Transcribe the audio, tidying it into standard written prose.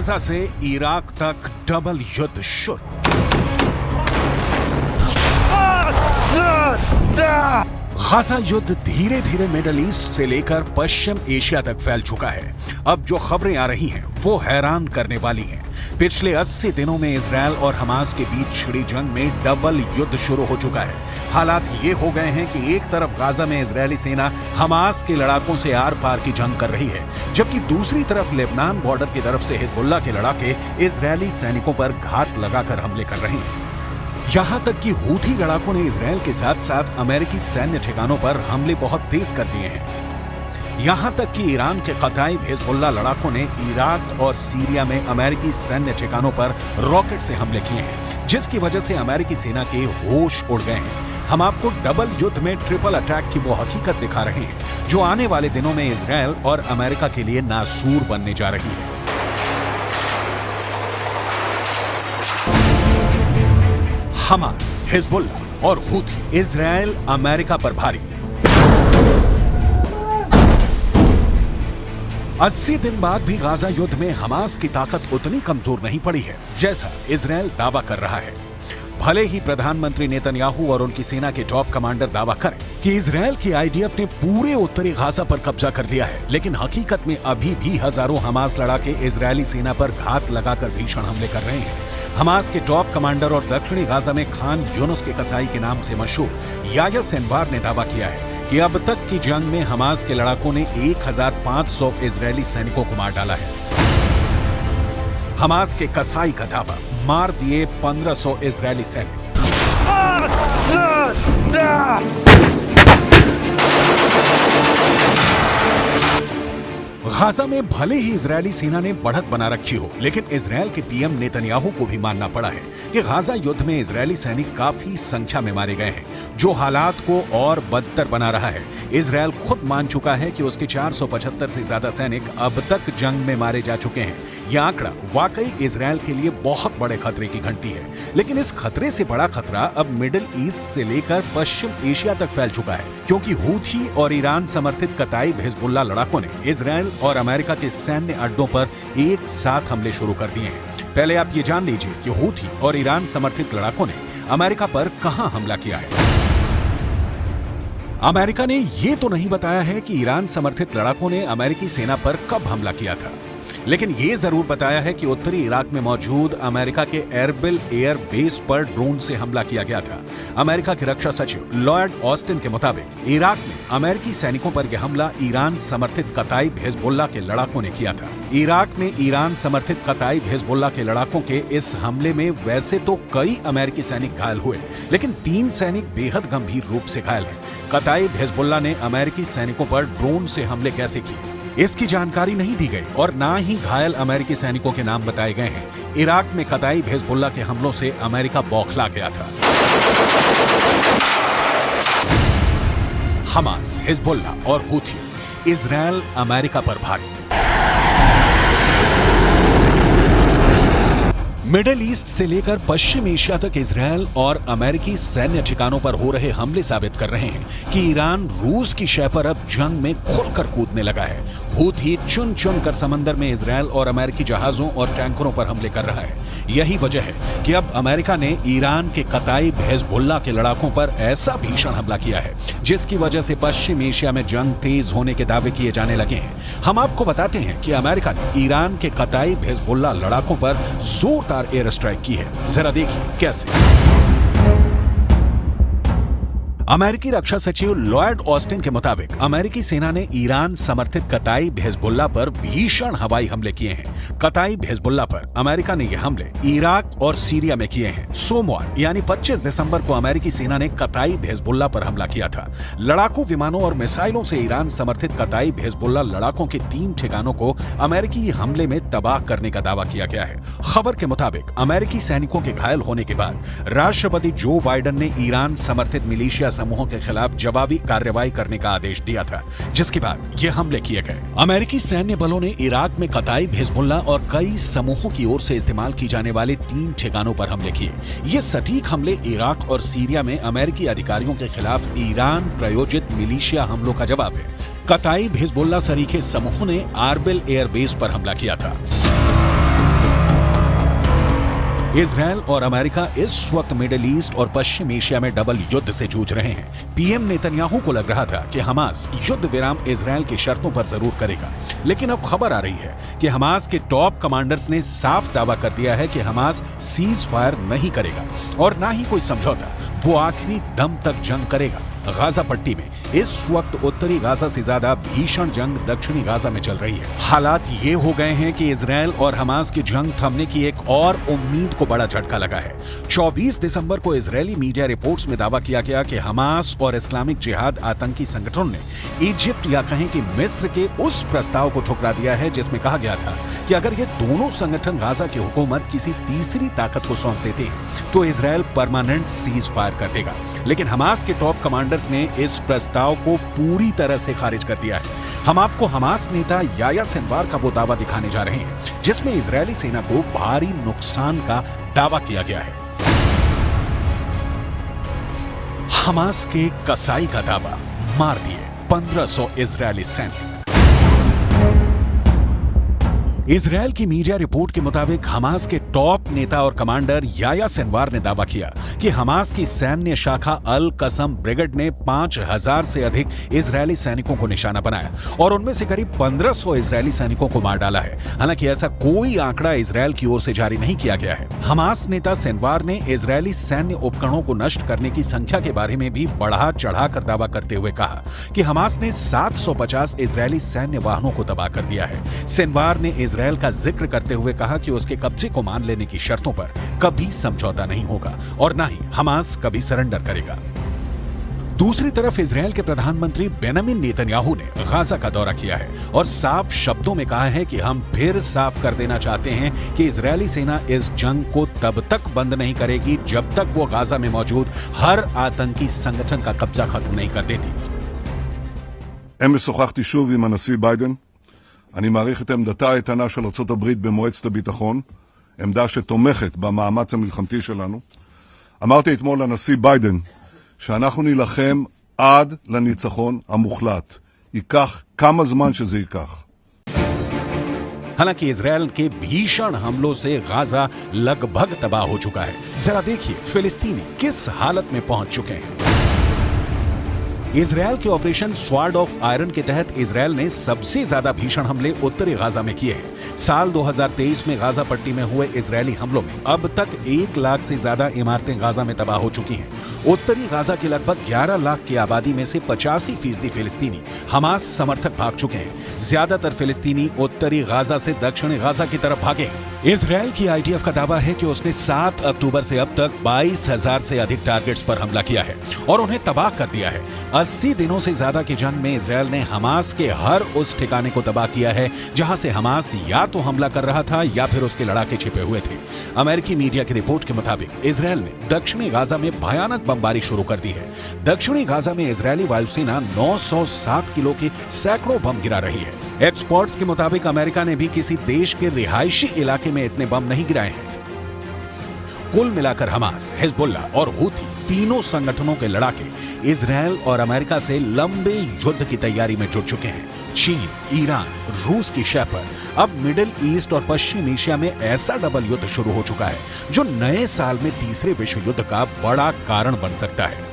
Gaza से Iraq तक double युद्ध शुरू। गाजा युद्ध धीरे धीरे मिडिल ईस्ट से लेकर पश्चिम एशिया तक फैल चुका है। अब जो खबरें आ रही हैं वो हैरान करने वाली हैं। पिछले 80 दिनों में इजरायल और हमास के बीच छिड़ी जंग में डबल युद्ध शुरू हो चुका है। हालात ये हो गए हैं कि एक तरफ गाजा में इजरायली सेना हमास के लड़ाकों से आर पार की जंग कर रही है, जबकि दूसरी तरफ लेबनान बॉर्डर की तरफ से हिजबुल्लाह के लड़ाके इजरायली सैनिकों पर घात लगाकर हमले कर रहे हैं। यहां तक कि हूथी लड़ाकों ने इजरायल के साथ साथ अमेरिकी सैन्य ठिकानों पर हमले बहुत तेज कर दिए हैं। यहां तक कि ईरान के कताई हिजबुल्लाह लड़ाकों ने इराक और सीरिया में अमेरिकी सैन्य ठिकानों पर रॉकेट से हमले किए हैं, जिसकी वजह से अमेरिकी सेना के होश उड़ गए हैं। हम आपको डबल युद्ध में ट्रिपल अटैक की वो हकीकत दिखा रहे हैं जो आने वाले दिनों में इजरायल और अमेरिका के लिए नासूर बनने जा रही है। हमास, हिजबुल्लाह और हूथी इजरायल अमेरिका पर भारी। 80 दिन बाद भी गाजा युद्ध में हमास की ताकत उतनी कमजोर नहीं पड़ी है जैसा इजरायल दावा कर रहा है। भले ही प्रधानमंत्री नेतन्याहू और उनकी सेना के टॉप कमांडर दावा करें कि इजरायल की आईडीएफ ने पूरे उत्तरी गाजा पर कब्जा कर लिया है, लेकिन हकीकत में अभी भी हजारों हमास लड़ाके इजरायली सेना पर घात लगाकर भीषण हमले कर रहे हैं। हमास के टॉप कमांडर और दक्षिणी गाजा में खान यूनुस के कसाई के नाम से मशहूर याह्या सिनवार ने दावा किया है कि अब तक की जंग में हमास के लड़ाकों ने 1500 इजरायली सैनिकों को मार डाला है। हमास के कसाई का दावा, मार दिए 1500 इजरायली सैनिक। गाजा में भले ही इजरायली सेना ने बढ़त बना रखी हो, लेकिन इजरायल के पीएम नेतन्याहू को भी मानना पड़ा है कि गाजा युद्ध में इजरायली सैनिक काफी संख्या में मारे गए हैं, जो हालात को और बदतर बना रहा है। इजरायल खुद मान चुका है कि उसके 475 से ज्यादा सैनिक अब तक जंग में मारे जा चुके हैं। यह आंकड़ा वाकई इजरायल के लिए बहुत बड़े खतरे की घंटी है, लेकिन इस खतरे से बड़ा खतरा अब मिडिल ईस्ट से लेकर पश्चिम एशिया तक फैल चुका है, क्योंकि हूथी और ईरान समर्थित कताई हिजबुल्लाह लड़ाकों ने इजरायल और अमेरिका के सैन्य अड्डों पर एक साथ हमले शुरू कर दिए हैं। पहले आप ये जान लीजिए कि हूथी और ईरान समर्थित लड़ाकों ने अमेरिका पर कहां हमला किया है। अमेरिका ने यह तो नहीं बताया है कि ईरान समर्थित लड़ाकों ने अमेरिकी सेना पर कब हमला किया था, लेकिन यह जरूर बताया है कि उत्तरी इराक में मौजूद अमेरिका के एरबिल एयर बेस पर ड्रोन से हमला किया गया था। अमेरिका के रक्षा सचिव लॉयड ऑस्टिन के मुताबिक इराक में अमेरिकी सैनिकों पर यह हमला ईरान समर्थित कताई हिजबुल्लाह के लड़ाकों ने किया था। इराक में ईरान समर्थित कताई हिजबुल्लाह के लड़ाकों के इस हमले में वैसे तो कई अमेरिकी सैनिक घायल हुए, लेकिन 3 सैनिक बेहद गंभीर रूप से घायल हैं। कताई हिजबुल्लाह ने अमेरिकी सैनिकों पर ड्रोन से हमले कैसे किए, इसकी जानकारी नहीं दी गई और ना ही घायल अमेरिकी सैनिकों के नाम बताए गए हैं। इराक में कताई हिजबुल्लाह के हमलों से अमेरिका बौखला गया था। हमास, हिजबुल्लाह और हूथी इजरायल अमेरिका पर भारी। मिडिल ईस्ट से लेकर पश्चिम एशिया तक इजरायल और अमेरिकी सैन्य ठिकानों पर हो रहे हमले साबित कर रहे हैं कि ईरान रूस की शय पर अब जंग में खुलकर कूदने लगा है। हूथी चुन चुन कर समंदर में इजरायल और अमेरिकी जहाजों और टैंकरों पर हमले कर रहा है। यही वजह है कि अब अमेरिका ने ईरान के कताई हिजबुल्लाह के लड़ाकों पर ऐसा भीषण हमला किया है, जिसकी वजह से पश्चिम एशिया में जंग तेज होने के दावे किए जाने लगे हैं। हम आपको बताते हैं कि अमेरिका ने ईरान के कताई हिजबुल्लाह लड़ाकों पर जोरदार एयर स्ट्राइक की है। जरा देखिए कैसे। अमेरिकी रक्षा सचिव लॉयड ऑस्टिन के मुताबिक अमेरिकी सेना ने ईरान समर्थित कताई हिजबुल्लाह पर भीषण हवाई हमले किए हैं। कताई हिजबुल्लाह पर अमेरिका ने यह हमले इराक और सीरिया में किए हैं। सोमवार यानी 25 दिसंबर को अमेरिकी सेना ने कताई हिजबुल्लाह पर हमला किया था। लड़ाकू विमानों और मिसाइलों से ईरान समर्थित कताई हिजबुल्लाह लड़ाकों के 3 ठिकानों को अमेरिकी हमले में तबाह करने का दावा किया गया है। खबर के मुताबिक अमेरिकी सैनिकों के घायल होने के बाद राष्ट्रपति जो बाइडेन ने ईरान समर्थित मिलिशिया समूहों के खिलाफ जवाबी कार्रवाई करने का आदेश दिया था, जिसके बाद ये हमले किए गए। अमेरिकी सैन्य बलों ने इराक में कताई हिजबुल्लाह और कई समूहों की ओर से इस्तेमाल की जाने वाले 3 ठिकानों पर हमले किए। ये सटीक हमले इराक और सीरिया में अमेरिकी अधिकारियों के खिलाफ ईरान प्रायोजित मिलिशिया हमलों का जवाब है। कताई हिजबुल्लाह सरीखे समूह ने आरबिल एयरबेस पर हमला किया था। इजरायल और अमेरिका इस वक्त मिडिल ईस्ट और पश्चिम एशिया में डबल युद्ध से जूझ रहे हैं। पीएम नेतन्याहू को लग रहा था कि हमास युद्ध विराम इजरायल की शर्तों पर जरूर करेगा, लेकिन अब खबर आ रही है कि हमास के टॉप कमांडर्स ने साफ दावा कर दिया है कि हमास सीज फायर नहीं करेगा और ना ही कोई समझौता, वो आखिरी दम तक जंग करेगा। गाजा पट्टी में इस वक्त उत्तरी गाजा से ज्यादा भीषण जंग दक्षिणी गाजा में चल रही है। हालात ये हो गए हैं कि इजरायल और हमास की जंग थमने की एक और उम्मीद को बड़ा झटका लगा है। 24 दिसंबर को इजरायली मीडिया रिपोर्ट्स में दावा किया गया कि हमास और इस्लामिक जिहाद आतंकी संगठन ने इजिप्ट या कहें कि मिस्र के उस प्रस्ताव को ठुकरा दिया है जिसमें कहा गया था कि अगर ये दोनों संगठन गाजा की हुकूमत किसी तीसरी ताकत को सौंप देते हैं तो इजरायल परमानेंट सीज फायर कर देगा। लेकिन हमास के टॉप कमांडर ने इस प्रस्ताव को पूरी तरह से खारिज कर दिया है। हम आपको हमास नेता याया सिनवार का वो दावा दिखाने जा रहे हैं जिसमें इजरायली सेना को भारी नुकसान का दावा किया गया है। हमास के कसाई का दावा, मार दिए 1500 इजरायली सैनिक। इजरायल की मीडिया रिपोर्ट के मुताबिक हमास के टॉप नेता और कमांडर याया सिनवार ने दावा किया कि हमास की सैन्य शाखा अल कसम ब्रिगेड ने 5000 से अधिक इजरायली सैनिकों को निशाना बनाया और उनमें से करीब 1500 इजरायली सैनिकों को मार डाला है। हालांकि ऐसा कोई आंकड़ा इजरायल की ओर से जारी नहीं किया गया है। हमास नेता सिनवार ने इजरायली सैन्य उपकरणों को नष्ट करने की संख्या के बारे में भी बढ़ा चढ़ाकर दावा करते हुए कहा कि हमास ने 750 इजरायली सैन्य वाहनों को तबाह कर दिया है। सिनवार ने इजरायल का जिक्र करते हुए कहा कि उसके कब्जे को मान लेने की शर्तों पर कभी समझौता नहीं होगा और ना ही हमास कभी सरेंडर करेगा। दूसरी तरफ इजरायल के प्रधानमंत्री बेंजामिन नेतन्याहू ने गाजा का दौरा किया है और साफ शब्दों में कहा है कि हम फिर साफ कर देना चाहते हैं कि इजरायली सेना इस जंग को तब तक बंद नहीं करेगी जब तक वो गाजा में मौजूद हर आतंकी संगठन का कब्जा खत्म नहीं कर देती। אמש שוחחתי שוב עם הנשיא ביידן. אני מעריך את עמדתה האיתנה של ארצות הברית במועצת הביטחון, עמדה שתומכת במאמץ המלחמתי שלנו. אמרתי אתמול לנשיא ביידן שאנחנו נילחם עד לניצחון המוחלט. ייקח כמה זמן שזה ייקח. हालांकि इजरायल के भीषण हमलों से गाजा लगभग तबाह हो चुका है। जरा देखिए फिलिस्तीनी किस हालत में पहुंच चुके हैं। इजरायल के ऑपरेशन स्वॉर्ड ऑफ आयरन के तहत इजरायल ने सबसे ज्यादा भीषण हमले उत्तरी गाजा में किए हैं। साल 2023 में गाजा पट्टी में हुए इजरायली हमलों में अब तक 1 लाख से ज्यादा इमारतें गाजा में तबाह हो चुकी हैं। उत्तरी गाजा की लगभग 11 लाख की आबादी में से 85% फिलिस्तीनी हमास समर्थक भाग चुके हैं। ज्यादातर फिलिस्तीनी उत्तरी गाजा से दक्षिणी गाजा की तरफ भागे हैं। इजरायल की आईडीएफ का दावा है कि उसने 7 अक्टूबर से अब तक 22,000 से अधिक टारगेट्स पर हमला किया है और उन्हें तबाह कर दिया है। 80 दिनों से ज्यादा की जंग में इजरायल ने हमास के हर उस ठिकाने को तबाह किया है जहां से हमास या तो हमला कर रहा था या फिर उसके लड़ाके छिपे हुए थे। अमेरिकी मीडिया की रिपोर्ट के मुताबिक इजरायल ने दक्षिणी गाजा में भयानक बमबारी शुरू कर दी है। दक्षिणी गाजा में इजरायली वायुसेना 907 किलो के सैकड़ों बम गिरा रही है। एक्सपर्ट्स के मुताबिक अमेरिका ने भी किसी देश के रिहायशी इलाके में इतने बम नहीं गिराए हैं। कुल मिलाकर हमास, हिजबुल्ला और हूथी तीनों संगठनों के लड़ाके इजरायल और अमेरिका से लंबे युद्ध की तैयारी में जुट चुके हैं। चीन, ईरान, रूस की शह पर अब मिडिल ईस्ट और पश्चिम एशिया में ऐसा डबल युद्ध शुरू हो चुका है जो नए साल में तीसरे विश्व युद्ध का बड़ा कारण बन सकता है।